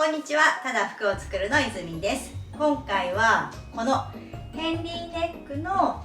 こんにちは、ただ服を作るの泉です。今回はこのヘンリーネックの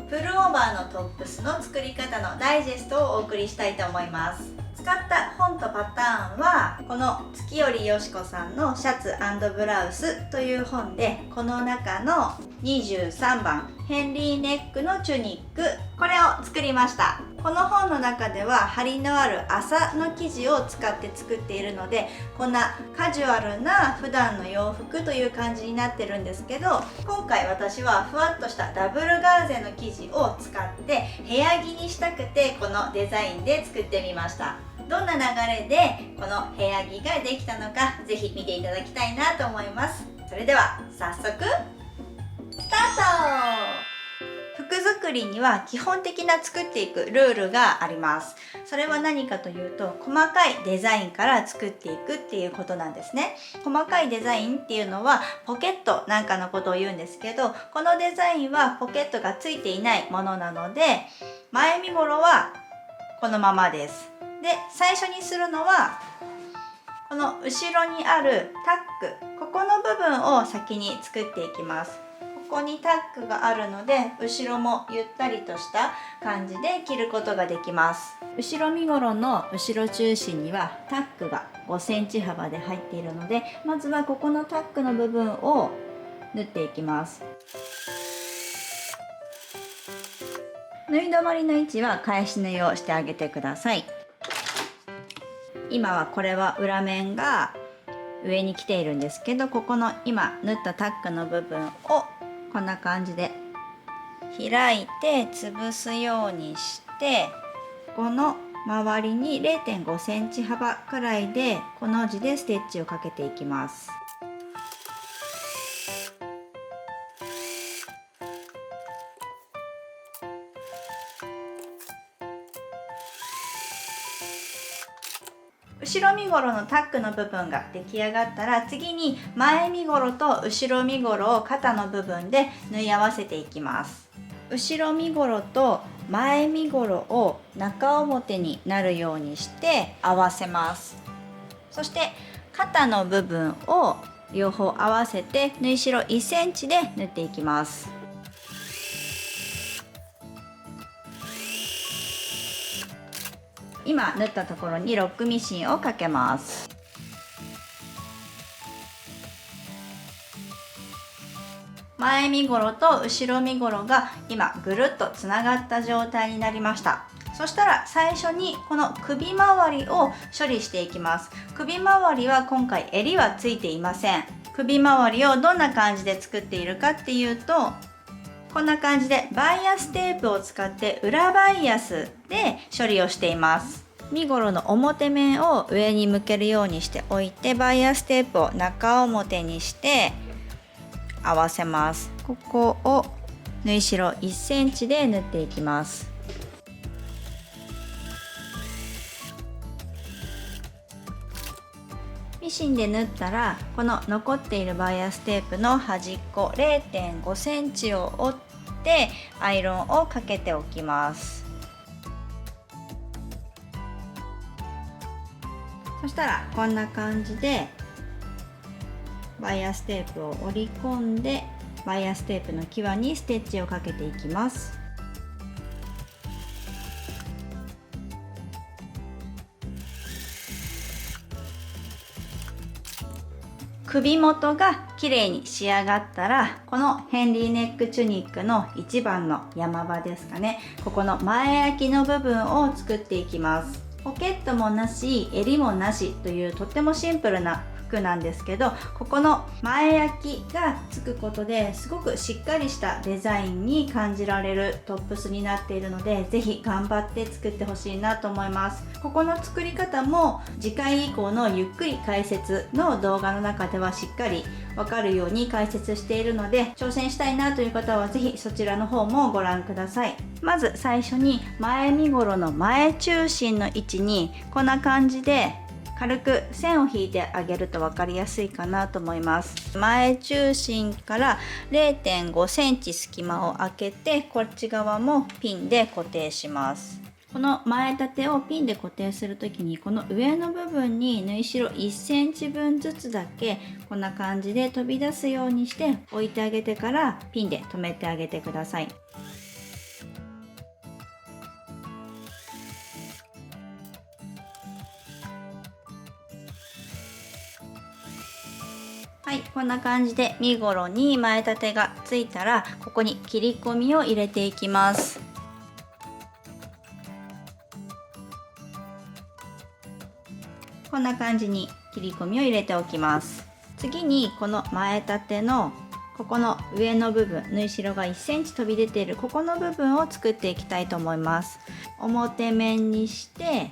プルオーバーのトップスの作り方のダイジェストをお送りしたいと思います。使った本とパターンはこの月寄よしこさんのシャツ&ブラウスという本で、この中の23番ヘンリーネックのチュニック、これを作りました。この本の中では張りのある麻の生地を使って作っているので、こんなカジュアルな普段の洋服という感じになってるんですけど、今回私はふわっとしたダブルガーゼの生地を使って部屋着にしたくて、このデザインで作ってみました。どんな流れでこの部屋着ができたのか、ぜひ見ていただきたいなと思います。それでは早速スタート。服作りには基本的な作っていくルールがあります。それは何かというと、細かいデザインから作っていくっていうことなんですね。細かいデザインっていうのはポケットなんかのことを言うんですけど、このデザインはポケットがついていないものなので、前身頃はこのままです。で、最初にするのはこの後ろにあるタック、ここの部分を先に作っていきます。ここにタックがあるので、後ろもゆったりとした感じで着ることができます。後ろ身ごろの後ろ中心にはタックが5センチ幅で入っているので、まずはここのタックの部分を縫っていきます。縫い止まりの位置は返し縫いをしてあげてください。今はこれは裏面が上に来ているんですけど、ここの今縫ったタックの部分をこんな感じで開いて潰すようにして、この周りに 0.5 センチ幅くらいでこの字でステッチをかけていきます。後ろ身ごろのタックの部分が出来上がったら、次に前身ごろと後ろ身ごろを肩の部分で縫い合わせていきます。後ろ身ごろと前身ごろを中表になるようにして合わせます。そして肩の部分を両方合わせて縫い代1センチで縫っていきます。今縫ったところにロックミシンをかけます。前身ごろと後ろ身ごろが今ぐるっとつながった状態になりました。そしたら最初にこの首周りを処理していきます。首周りは今回襟はついていません。首周りをどんな感じで作っているかっていうと、こんな感じでバイアステープを使って裏バイアスで処理をしています。身ごろの表面を上に向けるようにしておいて、バイアステープを中表にして合わせます。ここを縫い代1センチで縫っていきます。ミシンで縫ったら、この残っているバイアステープの端っこ 0.5 センチを折ってアイロンをかけておきます。そしたらこんな感じでバイアステープを折り込んで、バイアステープの際にステッチをかけていきます。首元が綺麗に仕上がったら、このヘンリーネックチュニックの一番の山場ですかね、ここの前開きの部分を作っていきます。ポケットもなし、襟もなしというとってもシンプルな服なんですけど、ここの前開きがつくことですごくしっかりしたデザインに感じられるトップスになっているので、ぜひ頑張って作ってほしいなと思います。ここの作り方も次回以降のゆっくり解説の動画の中ではしっかりわかるように解説しているので、挑戦したいなという方はぜひそちらの方もご覧ください。まず最初に前身ごろの前中心の位置にこんな感じで軽く線を引いてあげると分かりやすいかなと思います。前中心から 0.5 センチ隙間を空けて、こっち側もピンで固定します。この前立てをピンで固定するときに、この上の部分に縫い代1センチ分ずつだけこんな感じで飛び出すようにして置いてあげてからピンで留めてあげてください。はい、こんな感じで身ごろに前立てがついたら、ここに切り込みを入れていきます。こんな感じに切り込みを入れておきます。次にこの前立てのここの上の部分、縫い代が1センチ飛び出ているここの部分を作っていきたいと思います。表面にして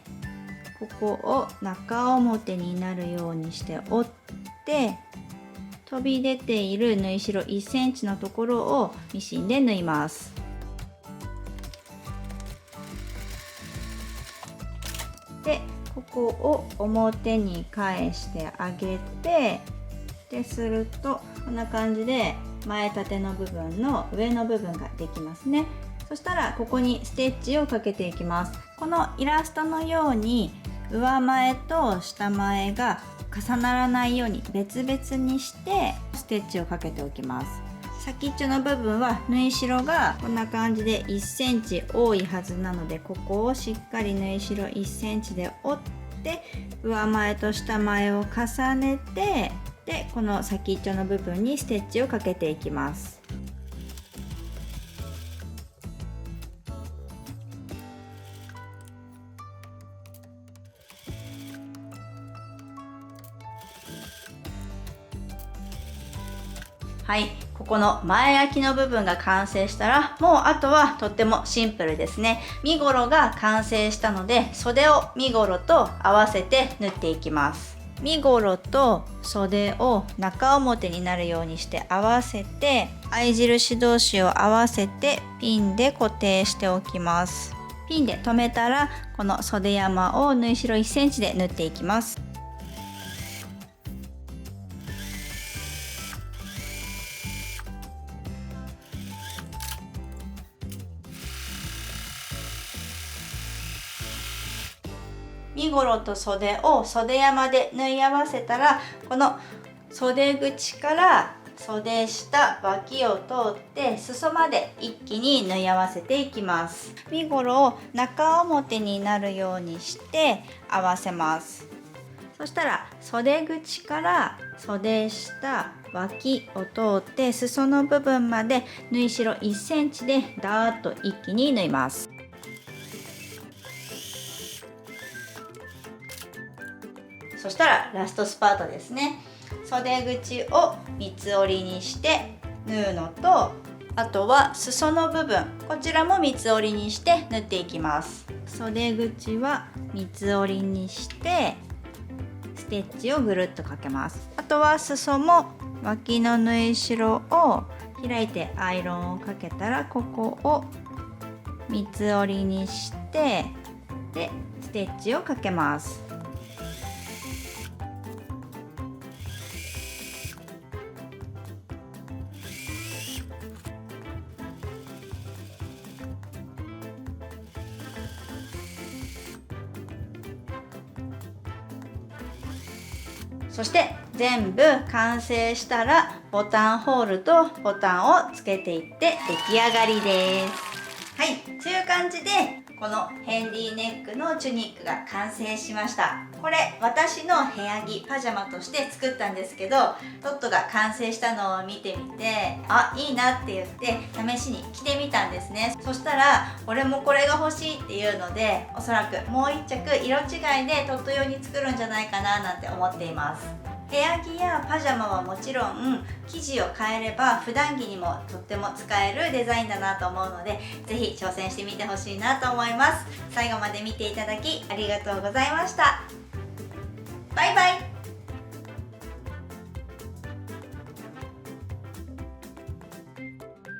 ここを中表になるようにして折って、飛び出ている縫い代1センチのところをミシンで縫います。でここを表に返してあげて、でするとこんな感じで前立ての部分の上の部分ができますね。そしたらここにステッチをかけていきます。このイラストのように上前と下前が重ならないように別々にしてステッチをかけておきます。先っちょの部分は縫い代がこんな感じで1センチ多いはずなので、ここをしっかり縫い代1センチで折って上前と下前を重ねて、でこの先っちょの部分にステッチをかけていきます。はい、ここの前開きの部分が完成したら、もうあとはとってもシンプルですね。身ごろが完成したので、袖を身ごろと合わせて縫っていきます。身ごろと袖を中表になるようにして合わせて、合い印同士を合わせてピンで固定しておきます。ピンで留めたら、この袖山を縫い代1センチで縫っていきます。身ごろと袖を袖山で縫い合わせたら、この袖口から袖下脇を通って裾まで一気に縫い合わせていきます。身ごろを中表になるようにして合わせます。そしたら袖口から袖下脇を通って裾の部分まで縫い代1センチでダーッと一気に縫います。そしたらラストスパートですね。袖口を三つ折りにして縫うのと、あとは裾の部分、こちらも三つ折りにして縫っていきます。袖口は三つ折りにしてステッチをぐるっとかけます。あとは裾も脇の縫い代を開いてアイロンをかけたら、ここを三つ折りにしてでステッチをかけます。そして全部完成したらボタンホールとボタンをつけていって出来上がりです。はい、という感じでこのヘンディネックのチュニックが完成しました。これ私の部屋着パジャマとして作ったんですけど、トットが完成したのを見てみて、あ、いいなって言って試しに着てみたんですね。そしたら俺もこれが欲しいっていうので、おそらくもう1着色違いでトット用に作るんじゃないかななんて思っています。部屋着やパジャマはもちろん生地を変えれば普段着にもとっても使えるデザインだなと思うので、ぜひ挑戦してみてほしいなと思います。最後まで見ていただきありがとうございました。バイバイ。